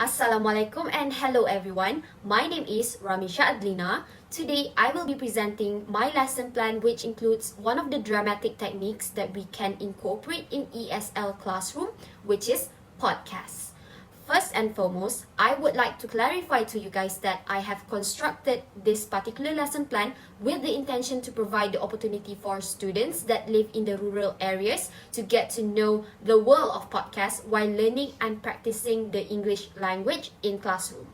Assalamualaikum and hello everyone. My name is Ramisha Adlina. Today I will be presenting my lesson plan, which includes one of the dramatic techniques that we can incorporate in ESL classroom, which is podcasts. First and foremost, I would like to clarify to you guys that I have constructed this particular lesson plan with the intention to provide the opportunity for students that live in the rural areas to get to know the world of podcasts while learning and practicing the English language in classroom.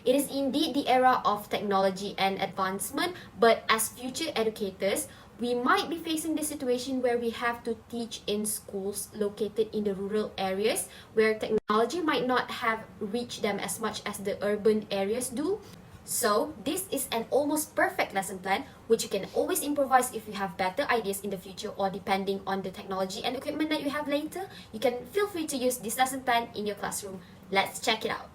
It is indeed the era of technology and advancement, but as future educators, we might be facing the situation where we have to teach in schools located in the rural areas where technology might not have reached them as much as the urban areas do. So this is an almost perfect lesson plan which you can always improvise if you have better ideas in the future, or depending on the technology and equipment that you have later, you can feel free to use this lesson plan in your classroom. Let's check it out.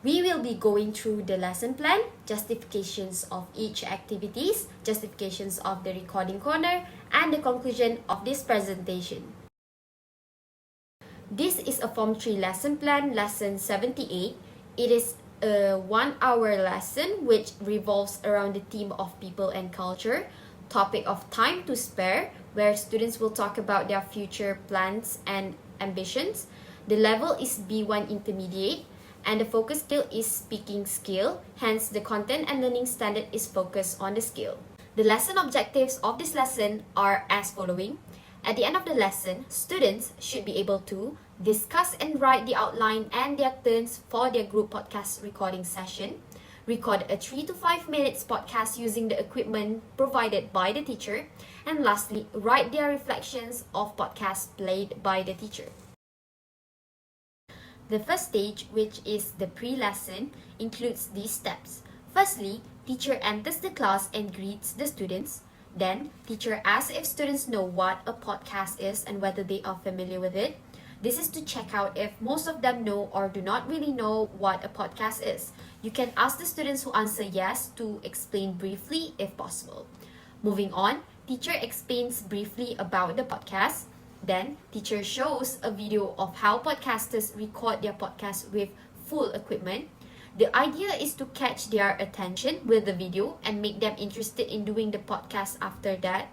We will be going through the lesson plan, justifications of each activities, justifications of the recording corner, and the conclusion of this presentation. This is a Form 3 lesson plan, lesson 78. It is a 1-hour lesson which revolves around the theme of people and culture, topic of time to spare, where students will talk about their future plans and ambitions. The level is B1 Intermediate, and the focus skill is speaking skill, hence the content and learning standard is focused on the skill. The lesson objectives of this lesson are as following. At the end of the lesson, students should be able to discuss and write the outline and their turns for their group podcast recording session, record a 3 to 5 minutes podcast using the equipment provided by the teacher, and lastly, write their reflections of podcasts played by the teacher. The first stage, which is the pre-lesson, includes these steps. Firstly, teacher enters the class and greets the students. Then, teacher asks if students know what a podcast is and whether they are familiar with it. This is to check out if most of them know or do not really know what a podcast is. You can ask the students who answer yes to explain briefly if possible. Moving on, teacher explains briefly about the podcast. Then, teacher shows a video of how podcasters record their podcast with full equipment. The idea is to catch their attention with the video and make them interested in doing the podcast after that.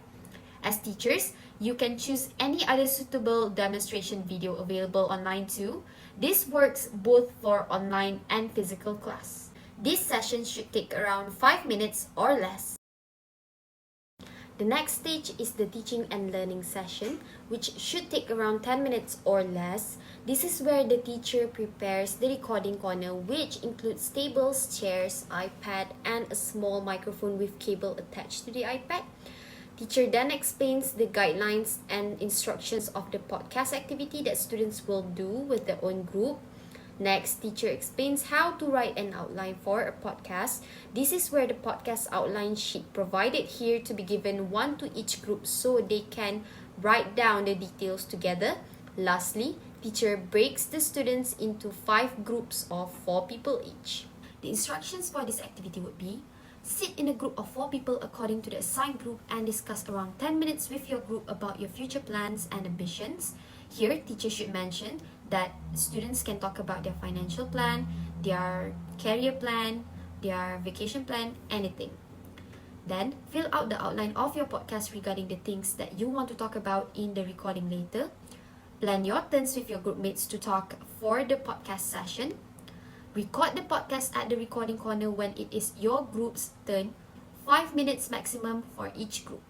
As teachers, you can choose any other suitable demonstration video available online too. This works both for online and physical class. This session should take around 5 minutes or less. The next stage is the teaching and learning session, which should take around 10 minutes or less. This is where the teacher prepares the recording corner, which includes tables, chairs, iPad, and a small microphone with cable attached to the iPad. Teacher then explains the guidelines and instructions of the podcast activity that students will do with their own group. Next, teacher explains how to write an outline for a podcast. This is where the podcast outline sheet provided here to be given one to each group so they can write down the details together. Lastly, teacher breaks the students into 5 groups of 4 people each. The instructions for this activity would be: sit in a group of 4 people according to the assigned group and discuss around 10 minutes with your group about your future plans and ambitions. Here, teacher should mention that students can talk about their financial plan, their career plan, their vacation plan, anything. Then, fill out the outline of your podcast regarding the things that you want to talk about in the recording later. Plan your turns with your group mates to talk for the podcast session. Record the podcast at the recording corner when it is your group's turn, 5 minutes maximum for each group.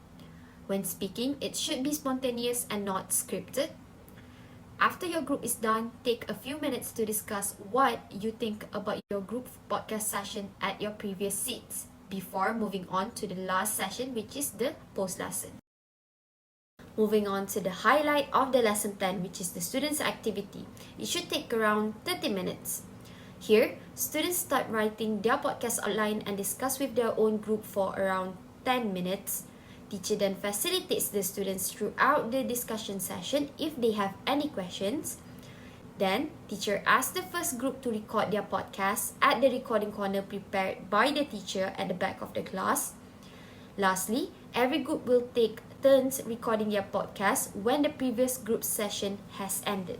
When speaking, it should be spontaneous and not scripted. After your group is done, take a few minutes to discuss what you think about your group podcast session at your previous seats before moving on to the last session, which is the post-lesson. Moving on to the highlight of the lesson plan, which is the students' activity. It should take around 30 minutes. Here, students start writing their podcast outline and discuss with their own group for around 10 minutes. Teacher then facilitates the students throughout the discussion session if they have any questions. Then, teacher asks the first group to record their podcast at the recording corner prepared by the teacher at the back of the class. Lastly, every group will take turns recording their podcast when the previous group session has ended.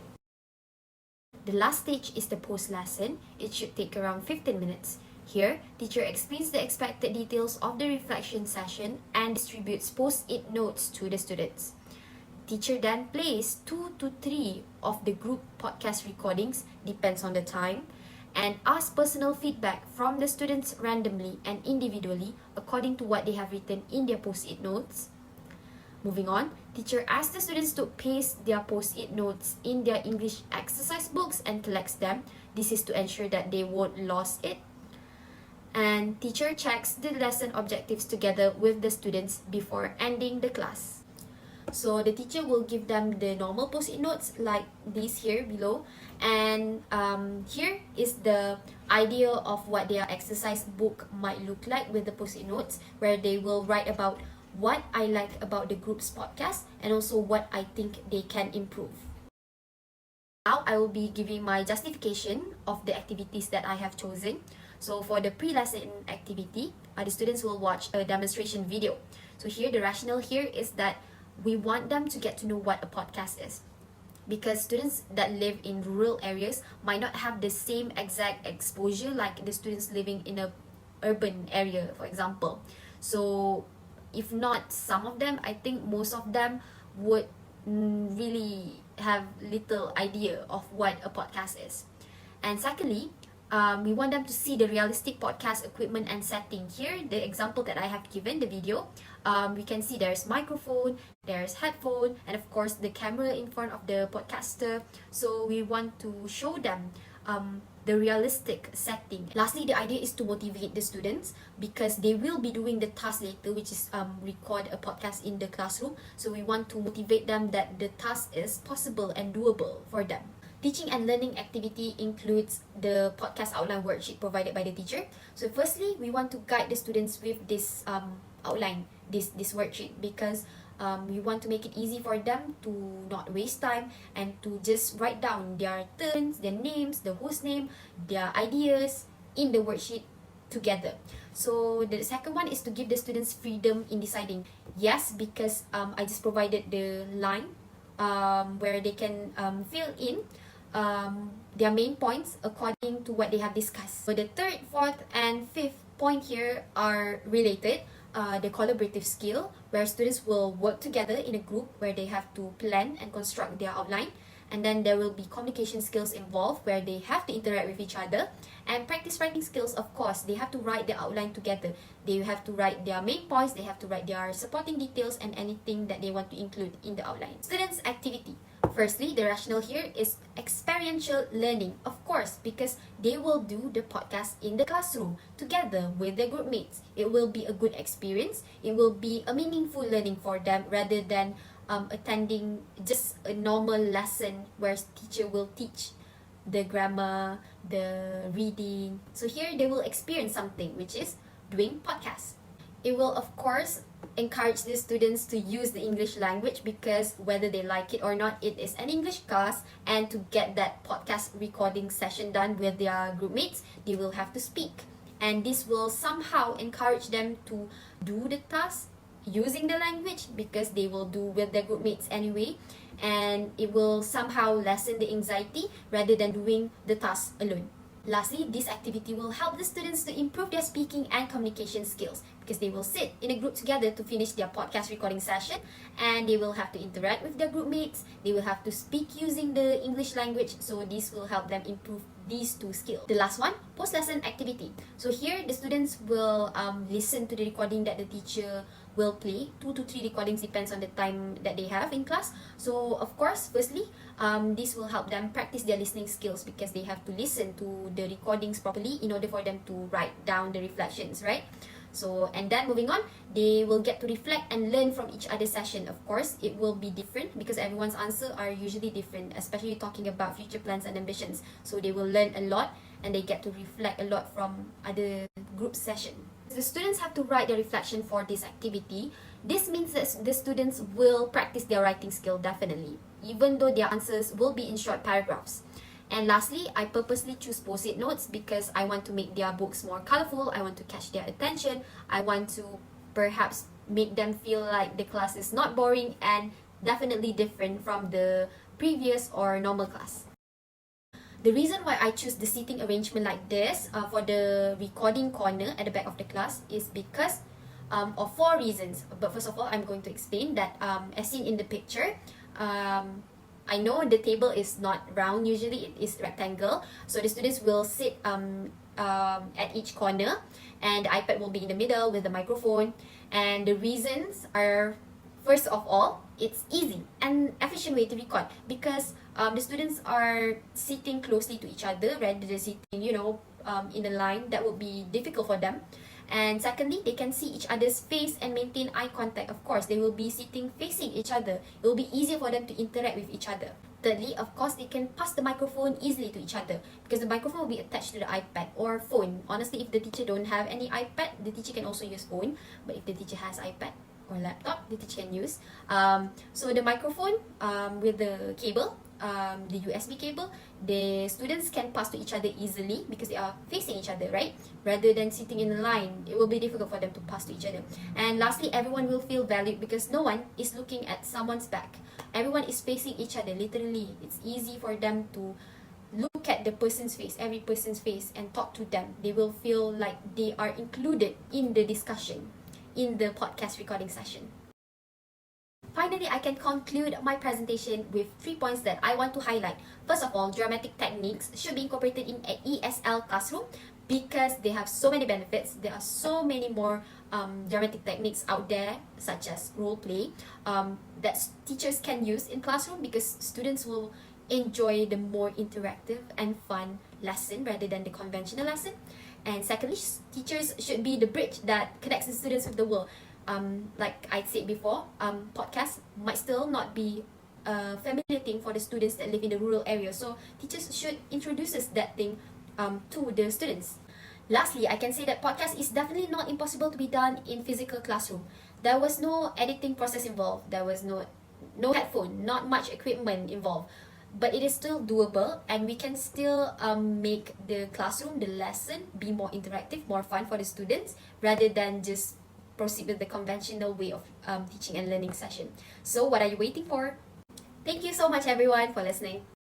The last stage is the post-lesson. It should take around 15 minutes. Here, teacher explains the expected details of the reflection session and distributes post-it notes to the students. Teacher then plays 2 to 3 of the group podcast recordings, depends on the time, and asks personal feedback from the students randomly and individually according to what they have written in their post-it notes. Moving on, teacher asks the students to paste their post-it notes in their English exercise books and collects them. This is to ensure that they won't lose it. And teacher checks the lesson objectives together with the students before ending the class. So the teacher will give them the normal post-it notes like this here below, and here is the idea of what their exercise book might look like with the post-it notes, where they will write about what I like about the group's podcast and also what I think they can improve. Now I will be giving my justification of the activities that I have chosen. So for the pre-lesson activity, the students will watch a demonstration video. So here the rationale here is that we want them to get to know what a podcast is, because students that live in rural areas might not have the same exact exposure like the students living in a urban area, for example. So if not some of them, I think most of them would really have little idea of what a podcast is. And secondly, we want them to see the realistic podcast equipment and setting. Here, the example that I have given, the video, we can see there's microphone, there's headphone, and of course the camera in front of the podcaster. So we want to show them the realistic setting. Lastly, the idea is to motivate the students because they will be doing the task later, which is record a podcast in the classroom. So we want to motivate them that the task is possible and doable for them. Teaching and learning activity includes the podcast outline worksheet provided by the teacher. So firstly, we want to guide the students with this outline, this worksheet, because we want to make it easy for them to not waste time and to just write down their turns, their names, the host name, their ideas in the worksheet together. So the second one is to give the students freedom in deciding. Yes, because I just provided the line where they can fill in their main points according to what they have discussed. So the third, fourth, and fifth point here are related. The collaborative skill, where students will work together in a group where they have to plan and construct their outline. And then there will be communication skills involved, where they have to interact with each other. And practice writing skills, of course, they have to write the outline together. They have to write their main points, they have to write their supporting details and anything that they want to include in the outline. Students' activity. Firstly, the rationale here is experiential learning, of course, because they will do the podcast in the classroom together with their group mates. It will be a good experience. It will be a meaningful learning for them rather than attending just a normal lesson where teacher will teach the grammar, the reading. So here they will experience something, which is doing podcasts. It will, of course, encourage the students to use the English language because whether they like it or not, it is an English class, and to get that podcast recording session done with their group mates, they will have to speak. And this will somehow encourage them to do the task using the language because they will do with their group mates anyway, and it will somehow lessen the anxiety rather than doing the task alone. Lastly, this activity will help the students to improve their speaking and communication skills because they will sit in a group together to finish their podcast recording session, and they will have to interact with their group mates. They will have to speak using the English language, so this will help them improve these two skills. The last one, post-lesson activity. So here, the students will listen to the recording that the teacher will play. 2 to 3 recordings depends on the time that they have in class. So of course, firstly, this will help them practice their listening skills because they have to listen to the recordings properly in order for them to write down the reflections, right? So, and then moving on, they will get to reflect and learn from each other's session. Of course, it will be different because everyone's answers are usually different, especially talking about future plans and ambitions. So they will learn a lot and they get to reflect a lot from other group session. The students have to write their reflection for this activity. This means that the students will practice their writing skill definitely, even though their answers will be in short paragraphs. And lastly, I purposely choose post-it notes because I want to make their books more colorful. I want to catch their attention. I want to perhaps make them feel like the class is not boring and definitely different from the previous or normal class. The reason why I choose the seating arrangement like this for the recording corner at the back of the class is because of 4 reasons. But first of all, I'm going to explain that as seen in the picture, I know the table is not round, usually it is rectangle. So the students will sit at each corner, and the iPad will be in the middle with the microphone. And the reasons are, first of all, it's easy and efficient way to record because the students are sitting closely to each other rather than sitting, in a line. That would be difficult for them. And secondly, they can see each other's face and maintain eye contact. Of course, they will be sitting facing each other. It will be easier for them to interact with each other. Thirdly, of course, they can pass the microphone easily to each other because the microphone will be attached to the iPad or phone. Honestly, if the teacher don't have any iPad, the teacher can also use phone. But if the teacher has iPad or laptop, the teacher can use. So the microphone with the cable, the USB cable, the students can pass to each other easily because they are facing each other, right? Rather than sitting in a line, it will be difficult for them to pass to each other. And lastly, everyone will feel valued because no one is looking at someone's back. Everyone is facing each other, literally. It's easy for them to look at the person's face, every person's face, and talk to them. They will feel like they are included in the discussion, in the podcast recording session. Finally, I can conclude my presentation with 3 points that I want to highlight. First of all, dramatic techniques should be incorporated in an ESL classroom because they have so many benefits. There are so many more dramatic techniques out there, such as role play, that teachers can use in classroom because students will enjoy the more interactive and fun lesson rather than the conventional lesson. And secondly, teachers should be the bridge that connects the students with the world. Like I said before, podcasts might still not be a familiar thing for the students that live in the rural area. So teachers should introduce that thing to the students. Lastly, I can say that podcast is definitely not impossible to be done in physical classroom. There was no editing process involved. There was no headphone, not much equipment involved. But it is still doable, and we can still make the classroom, the lesson, be more interactive, more fun for the students, rather than just proceed with the conventional way of teaching and learning session. So what are you waiting for? Thank you so much everyone for listening.